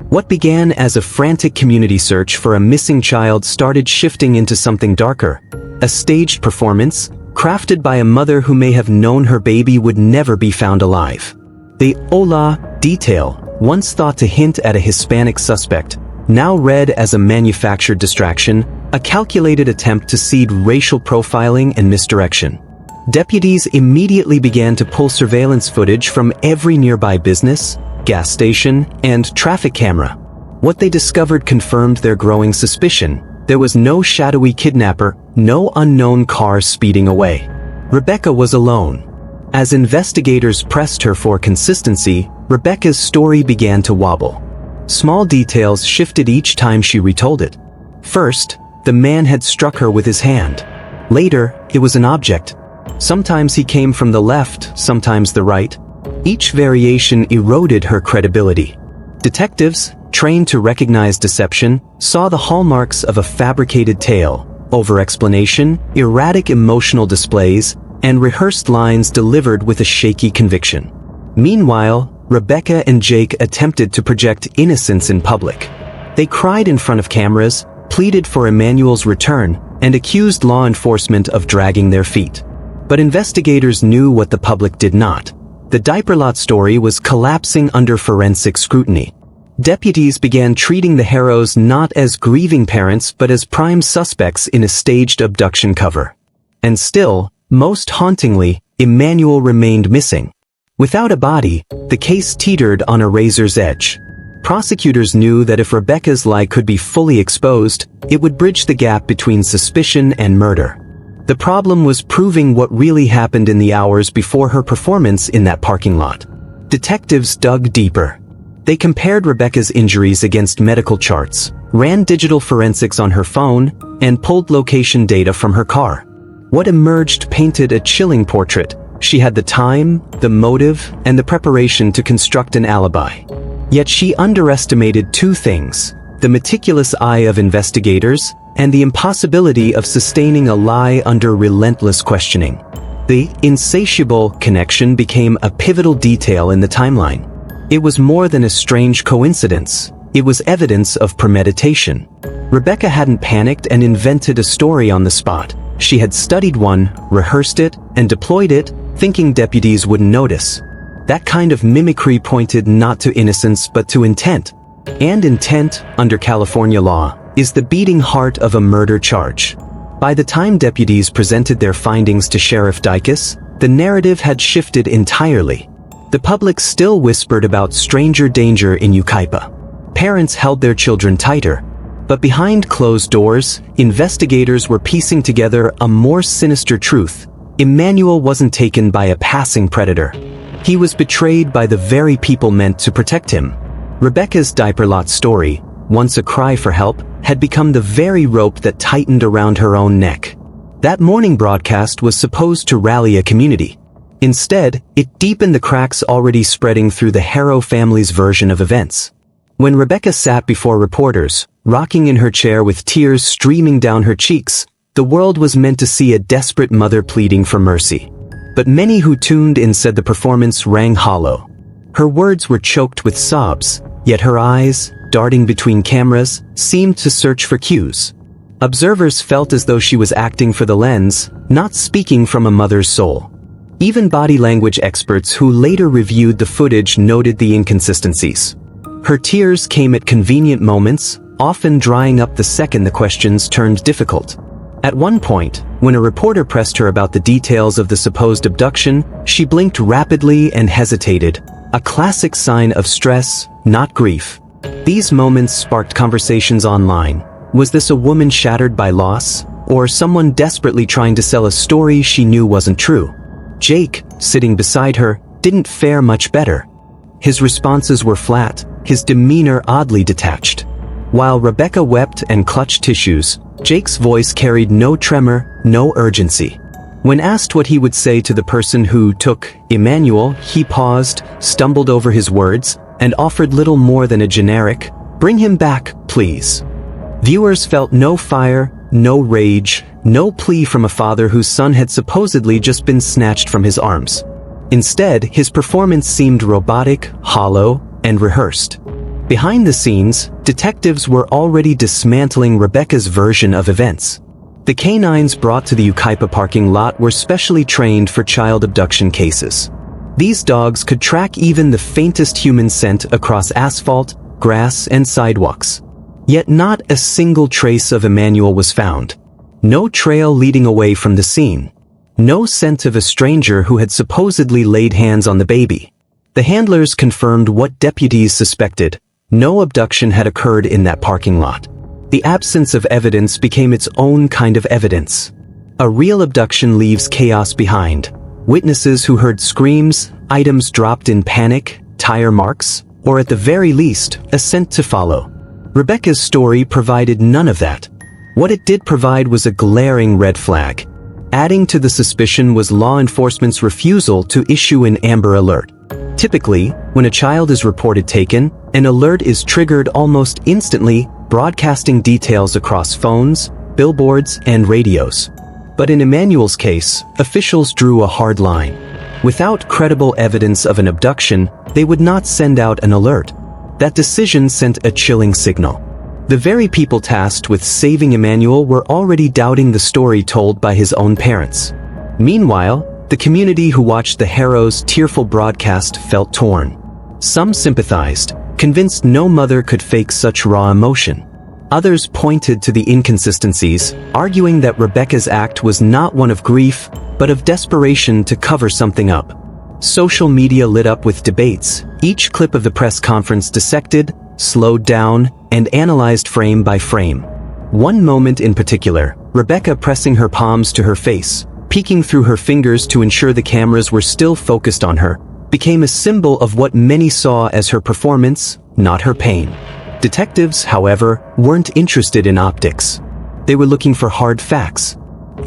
What began as a frantic community search for a missing child started shifting into something darker. A staged performance, crafted by a mother who may have known her baby would never be found alive. The "hola" detail, once thought to hint at a Hispanic suspect, now read as a manufactured distraction, a calculated attempt to seed racial profiling and misdirection. Deputies immediately began to pull surveillance footage from every nearby business, gas station, and traffic camera. What they discovered confirmed their growing suspicion. There was no shadowy kidnapper, no unknown car speeding away. Rebecca was alone. As investigators pressed her for consistency, Rebecca's story began to wobble. Small details shifted each time she retold it. First, the man had struck her with his hand. Later, it was an object. Sometimes he came from the left, sometimes the right. Each variation eroded her credibility. Detectives, trained to recognize deception, saw the hallmarks of a fabricated tale: over-explanation, erratic emotional displays, and rehearsed lines delivered with a shaky conviction. Meanwhile, Rebecca and Jake attempted to project innocence in public. They cried in front of cameras, pleaded for Emmanuel's return, and accused law enforcement of dragging their feet. But investigators knew what the public did not. The diaper lot story was collapsing under forensic scrutiny. Deputies began treating the Haros not as grieving parents but as prime suspects in a staged abduction cover. And still, most hauntingly, Emmanuel remained missing. Without a body, the case teetered on a razor's edge. Prosecutors knew that if Rebecca's lie could be fully exposed, it would bridge the gap between suspicion and murder. The problem was proving what really happened in the hours before her performance in that parking lot. Detectives dug deeper. They compared Rebecca's injuries against medical charts, ran digital forensics on her phone, and pulled location data from her car. What emerged painted a chilling portrait. She had the time, the motive, and the preparation to construct an alibi. Yet she underestimated two things: the meticulous eye of investigators and the impossibility of sustaining a lie under relentless questioning. The insatiable connection became a pivotal detail in the timeline. It was more than a strange coincidence. It was evidence of premeditation. Rebecca hadn't panicked and invented a story on the spot. She had studied one, rehearsed it, and deployed it, thinking deputies wouldn't notice. That kind of mimicry pointed not to innocence but to intent. And intent, under California law, is the beating heart of a murder charge. By the time deputies presented their findings to Sheriff Dicus, the narrative had shifted entirely. The public still whispered about stranger danger in Yucaipa. Parents held their children tighter. But behind closed doors, investigators were piecing together a more sinister truth. Emmanuel wasn't taken by a passing predator. He was betrayed by the very people meant to protect him. Rebecca's diaper lot story, once a cry for help, had become the very rope that tightened around her own neck. That morning broadcast was supposed to rally a community. Instead, it deepened the cracks already spreading through the Haro family's version of events. When Rebecca sat before reporters, rocking in her chair with tears streaming down her cheeks, The world was meant to see a desperate mother pleading for mercy. But many who tuned in said the performance rang hollow. Her words were choked with sobs, yet her eyes, darting between cameras, seemed to search for cues. Observers felt as though she was acting for the lens, not speaking from a mother's soul. Even body language experts who later reviewed the footage noted the inconsistencies. Her tears came at convenient moments, often drying up the second the questions turned difficult. At one point, when a reporter pressed her about the details of the supposed abduction, she blinked rapidly and hesitated, a classic sign of stress, not grief. These moments sparked conversations online. Was this a woman shattered by loss, or someone desperately trying to sell a story she knew wasn't true? Jake, sitting beside her, didn't fare much better. His responses were flat, his demeanor oddly detached. While Rebecca wept and clutched tissues, Jake's voice carried no tremor, no urgency. When asked what he would say to the person who took Emmanuel, he paused, stumbled over his words, and offered little more than a generic, "Bring him back, please." Viewers felt no fire, no rage, no plea from a father whose son had supposedly just been snatched from his arms. Instead, his performance seemed robotic, hollow, and rehearsed. Behind the scenes, detectives were already dismantling Rebecca's version of events. The canines brought to the Ukaipa parking lot were specially trained for child abduction cases. These dogs could track even the faintest human scent across asphalt, grass, and sidewalks. Yet not a single trace of Emmanuel was found. No trail leading away from the scene. No scent of a stranger who had supposedly laid hands on the baby. The handlers confirmed what deputies suspected. No abduction had occurred in that parking lot. The absence of evidence became its own kind of evidence. A real abduction leaves chaos behind. Witnesses who heard screams, items dropped in panic, tire marks, or at the very least, a scent to follow. Rebecca's story provided none of that. What it did provide was a glaring red flag. Adding to the suspicion was law enforcement's refusal to issue an Amber Alert. Typically, when a child is reported taken, an alert is triggered almost instantly, broadcasting details across phones, billboards, and radios. But in Emmanuel's case, officials drew a hard line. Without credible evidence of an abduction, they would not send out an alert. That decision sent a chilling signal. The very people tasked with saving Emmanuel were already doubting the story told by his own parents. Meanwhile, the community who watched the Haro's tearful broadcast felt torn. Some sympathized, convinced no mother could fake such raw emotion. Others pointed to the inconsistencies, arguing that Rebecca's act was not one of grief, but of desperation to cover something up. Social media lit up with debates, each clip of the press conference dissected, slowed down, and analyzed frame by frame. One moment in particular, Rebecca pressing her palms to her face, peeking through her fingers to ensure the cameras were still focused on her, became a symbol of what many saw as her performance, not her pain. Detectives, however, weren't interested in optics. They were looking for hard facts.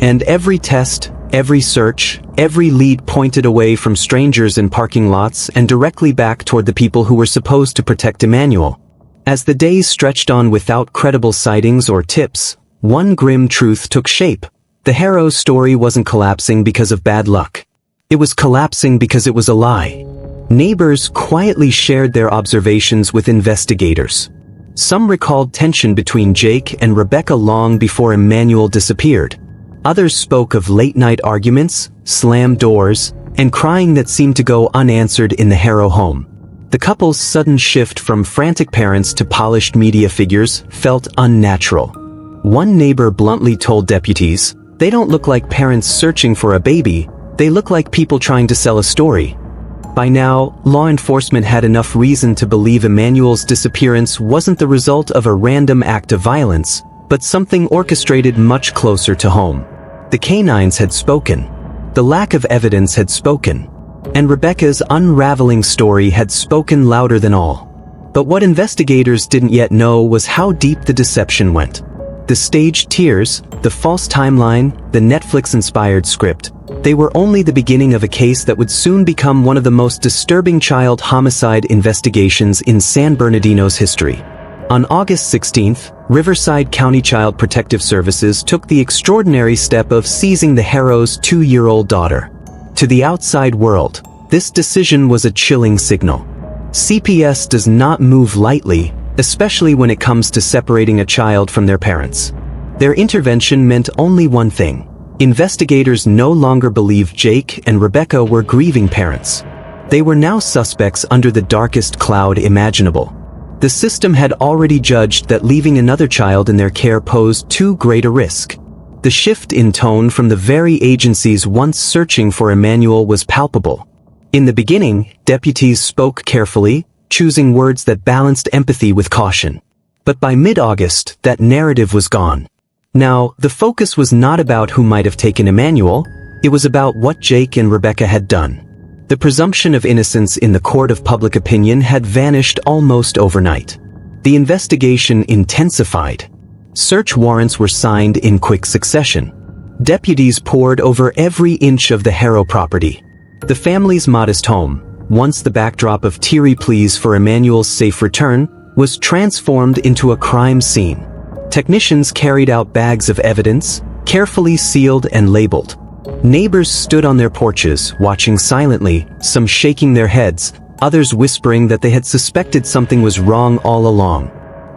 And every test, every search, every lead pointed away from strangers in parking lots and directly back toward the people who were supposed to protect Emmanuel. As the days stretched on without credible sightings or tips, one grim truth took shape. The Haro story wasn't collapsing because of bad luck. It was collapsing because it was a lie. Neighbors quietly shared their observations with investigators. Some recalled tension between Jake and Rebecca long before Emmanuel disappeared. Others spoke of late-night arguments, slammed doors, and crying that seemed to go unanswered in the Haro home. The couple's sudden shift from frantic parents to polished media figures felt unnatural. One neighbor bluntly told deputies, "They don't look like parents searching for a baby, they look like people trying to sell a story." By now, law enforcement had enough reason to believe Emmanuel's disappearance wasn't the result of a random act of violence, but something orchestrated much closer to home. The canines had spoken. The lack of evidence had spoken. And Rebecca's unraveling story had spoken louder than all. But what investigators didn't yet know was how deep the deception went. The staged tears, the false timeline, the Netflix-inspired script, they were only the beginning of a case that would soon become one of the most disturbing child homicide investigations in San Bernardino's history. On August 16, Riverside County Child Protective Services took the extraordinary step of seizing the Haro's 2-year-old daughter. To the outside world, this decision was a chilling signal. CPS does not move lightly, especially when it comes to separating a child from their parents. Their intervention meant only one thing. Investigators no longer believed Jake and Rebecca were grieving parents. They were now suspects under the darkest cloud imaginable. The system had already judged that leaving another child in their care posed too great a risk. The shift in tone from the very agencies once searching for Emmanuel was palpable. In the beginning, deputies spoke carefully, choosing words that balanced empathy with caution. But by mid-August, that narrative was gone. Now, the focus was not about who might have taken Emmanuel, it was about what Jake and Rebecca had done. The presumption of innocence in the court of public opinion had vanished almost overnight. The investigation intensified. Search warrants were signed in quick succession. Deputies pored over every inch of the Haro property. The family's modest home, once the backdrop of teary pleas for Emmanuel's safe return, was transformed into a crime scene. Technicians carried out bags of evidence, carefully sealed and labeled. Neighbors stood on their porches, watching silently, some shaking their heads, others whispering that they had suspected something was wrong all along.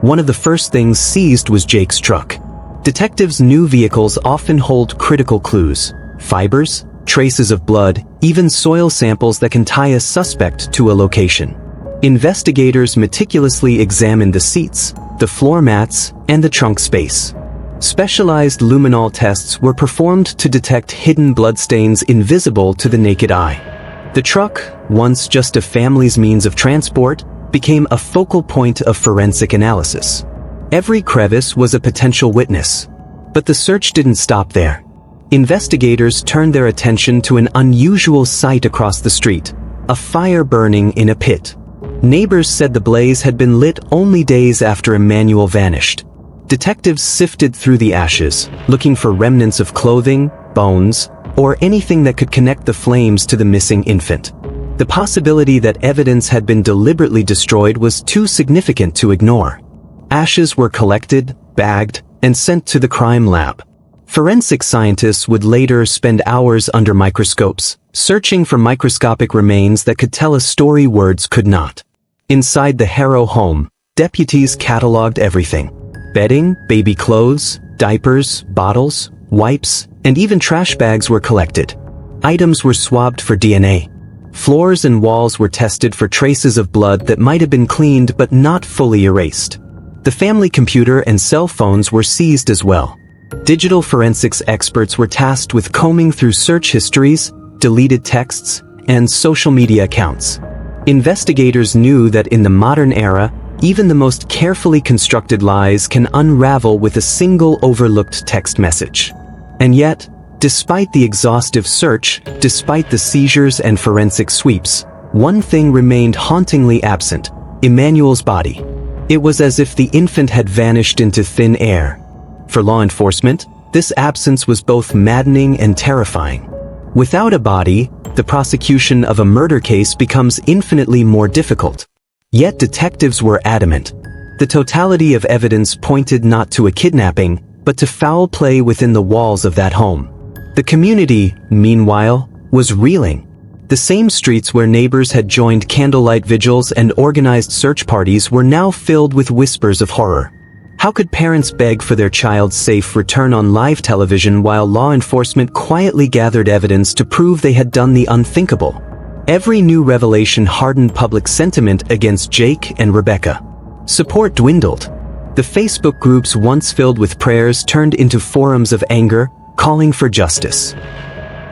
One of the first things seized was Jake's truck. Detectives knew vehicles often hold critical clues: fibers, traces of blood, even soil samples that can tie a suspect to a location. Investigators meticulously examined the seats, the floor mats, and the trunk space. Specialized luminol tests were performed to detect hidden bloodstains invisible to the naked eye. The truck, once just a family's means of transport, became a focal point of forensic analysis. Every crevice was a potential witness. But the search didn't stop there. Investigators turned their attention to an unusual sight across the street: a fire burning in a pit. Neighbors said the blaze had been lit only days after Emmanuel vanished. Detectives sifted through the ashes, looking for remnants of clothing, bones, or anything that could connect the flames to the missing infant. The possibility that evidence had been deliberately destroyed was too significant to ignore. Ashes were collected, bagged, and sent to the crime lab. Forensic scientists would later spend hours under microscopes, searching for microscopic remains that could tell a story words could not. Inside the Haro home, deputies cataloged everything: bedding, baby clothes, diapers, bottles, wipes, and even trash bags were collected. Items were swabbed for DNA. Floors and walls were tested for traces of blood that might have been cleaned but not fully erased. The family computer and cell phones were seized as well. Digital forensics experts were tasked with combing through search histories, deleted texts, and social media accounts. Investigators knew that in the modern era, even the most carefully constructed lies can unravel with a single overlooked text message. And yet, despite the exhaustive search, despite the seizures and forensic sweeps, one thing remained hauntingly absent: Emmanuel's body. It was as if the infant had vanished into thin air. For law enforcement, this absence was both maddening and terrifying. Without a body, the prosecution of a murder case becomes infinitely more difficult. Yet detectives were adamant. The totality of evidence pointed not to a kidnapping, but to foul play within the walls of that home. The community, meanwhile, was reeling. The same streets where neighbors had joined candlelight vigils and organized search parties were now filled with whispers of horror. How could parents beg for their child's safe return on live television while law enforcement quietly gathered evidence to prove they had done the unthinkable? Every new revelation hardened public sentiment against Jake and Rebecca. Support dwindled. The Facebook groups once filled with prayers turned into forums of anger, calling for justice.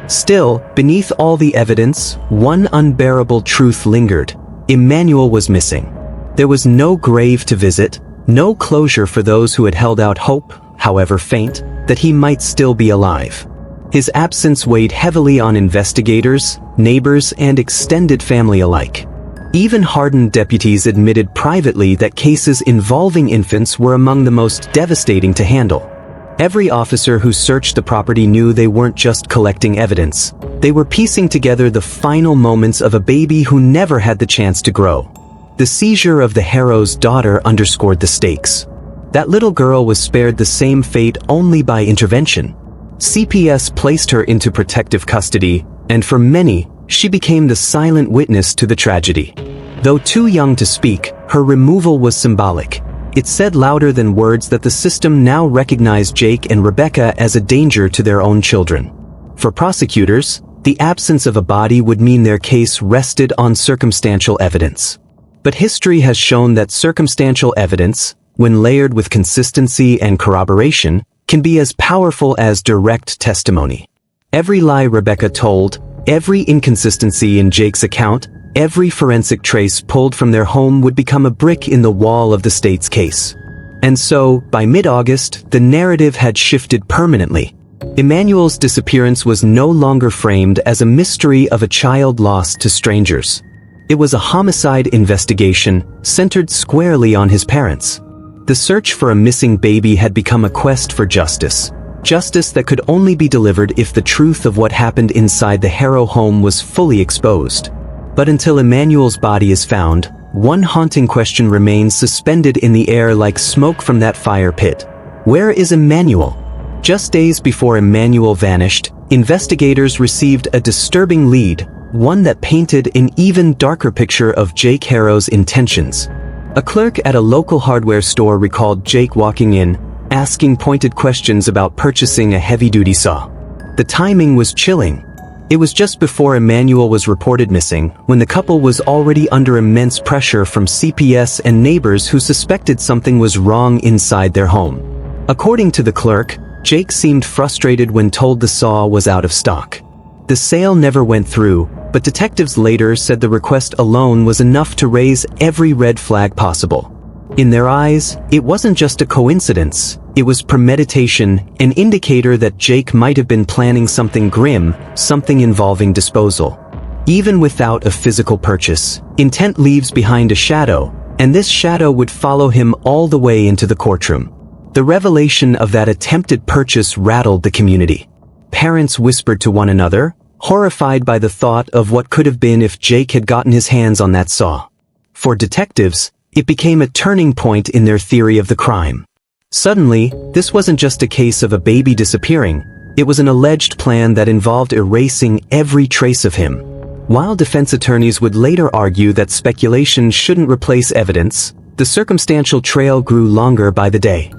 Still, beneath all the evidence, one unbearable truth lingered: Emmanuel was missing. There was no grave to visit, no closure for those who had held out hope, however faint, that he might still be alive. His absence weighed heavily on investigators, neighbors, and extended family alike. Even hardened deputies admitted privately that cases involving infants were among the most devastating to handle. Every officer who searched the property knew they weren't just collecting evidence. They were piecing together the final moments of a baby who never had the chance to grow. the seizure of the Haro's daughter underscored the stakes. That little girl was spared the same fate only by intervention. CPS placed her into protective custody, and for many, she became the silent witness to the tragedy. Though too young to speak, her removal was symbolic. It said louder than words that the system now recognized Jake and Rebecca as a danger to their own children. For prosecutors, the absence of a body would mean their case rested on circumstantial evidence. But history has shown that circumstantial evidence, when layered with consistency and corroboration, can be as powerful as direct testimony. Every lie Rebecca told, every inconsistency in Jake's account, every forensic trace pulled from their home would become a brick in the wall of the state's case. And so, by mid-August, the narrative had shifted permanently. Emmanuel's disappearance was no longer framed as a mystery of a child lost to strangers. It was a homicide investigation centered squarely on his parents. The search for a missing baby had become a quest for justice. Justice that could only be delivered if the truth of what happened inside the Haro home was fully exposed. But until Emmanuel's body is found, one haunting question remains suspended in the air like smoke from that fire pit. Where is Emmanuel? Just days before Emmanuel vanished, investigators received a disturbing lead, one that painted an even darker picture of Jake Haro's intentions. A clerk at a local hardware store recalled Jake walking in, asking pointed questions about purchasing a heavy-duty saw. The timing was chilling. It was just before Emmanuel was reported missing, when the couple was already under immense pressure from CPS and neighbors who suspected something was wrong inside their home. According to the clerk, Jake seemed frustrated when told the saw was out of stock. The sale never went through, but detectives later said the request alone was enough to raise every red flag possible. In their eyes, it wasn't just a coincidence, it was premeditation, an indicator that Jake might have been planning something grim, something involving disposal. Even without a physical purchase, intent leaves behind a shadow, and this shadow would follow him all the way into the courtroom. The revelation of that attempted purchase rattled the community. Parents whispered to one another, horrified by the thought of what could have been if Jake had gotten his hands on that saw. For detectives, it became a turning point in their theory of the crime. Suddenly, this wasn't just a case of a baby disappearing, it was an alleged plan that involved erasing every trace of him. While defense attorneys would later argue that speculation shouldn't replace evidence, the circumstantial trail grew longer by the day.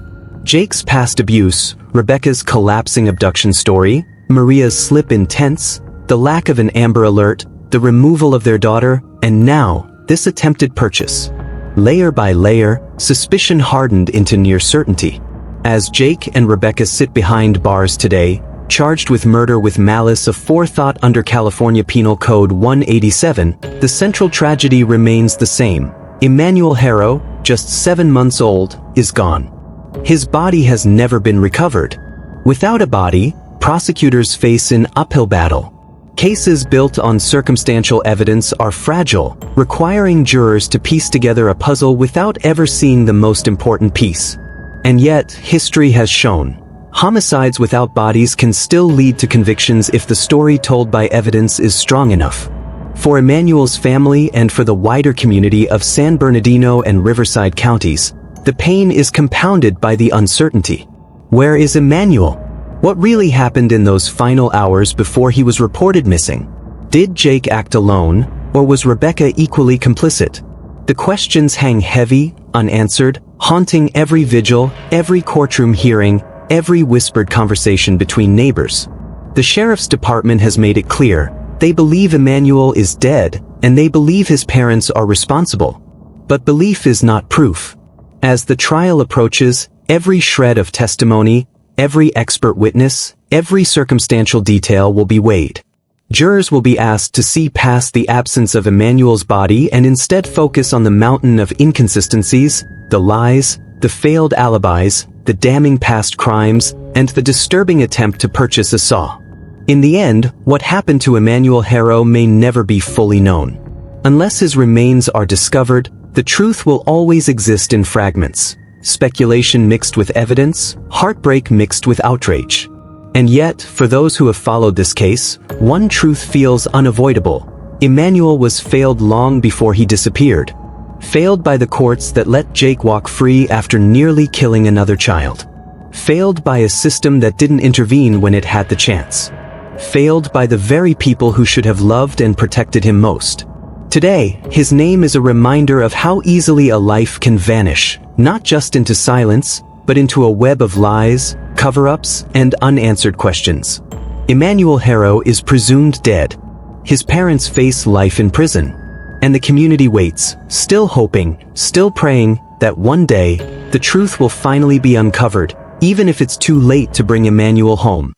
Jake's past abuse, Rebecca's collapsing abduction story, Maria's slip in tents, the lack of an Amber Alert, the removal of their daughter, and now, this attempted purchase. Layer by layer, suspicion hardened into near certainty. As Jake and Rebecca sit behind bars today, charged with murder with malice aforethought under California Penal Code 187, the central tragedy remains the same. Emmanuel Haro, just 7 months old, is gone. His body has never been recovered. Without a body, prosecutors face an uphill battle. Cases built on circumstantial evidence are fragile, requiring jurors to piece together a puzzle without ever seeing the most important piece. And yet, history has shown, homicides without bodies can still lead to convictions if the story told by evidence is strong enough. For Emmanuel's family and for the wider community of San Bernardino and Riverside counties, the pain is compounded by the uncertainty. Where is Emmanuel? What really happened in those final hours before he was reported missing? Did Jake act alone, or was Rebecca equally complicit? The questions hang heavy, unanswered, haunting every vigil, every courtroom hearing, every whispered conversation between neighbors. The sheriff's department has made it clear, they believe Emmanuel is dead, and they believe his parents are responsible. But belief is not proof. As the trial approaches, every shred of testimony, every expert witness, every circumstantial detail will be weighed. Jurors will be asked to see past the absence of Emmanuel's body and instead focus on the mountain of inconsistencies, the lies, the failed alibis, the damning past crimes, and the disturbing attempt to purchase a saw. In the end, what happened to Emmanuel Haro may never be fully known. Unless his remains are discovered, the truth will always exist in fragments. Speculation mixed with evidence, heartbreak mixed with outrage. And yet, for those who have followed this case, one truth feels unavoidable. Emmanuel was failed long before he disappeared. Failed by the courts that let Jake walk free after nearly killing another child. Failed by a system that didn't intervene when it had the chance. Failed by the very people who should have loved and protected him most. Today, his name is a reminder of how easily a life can vanish, not just into silence, but into a web of lies, cover-ups, and unanswered questions. Emmanuel Haro is presumed dead. His parents face life in prison. And the community waits, still hoping, still praying, that one day, the truth will finally be uncovered, even if it's too late to bring Emmanuel home.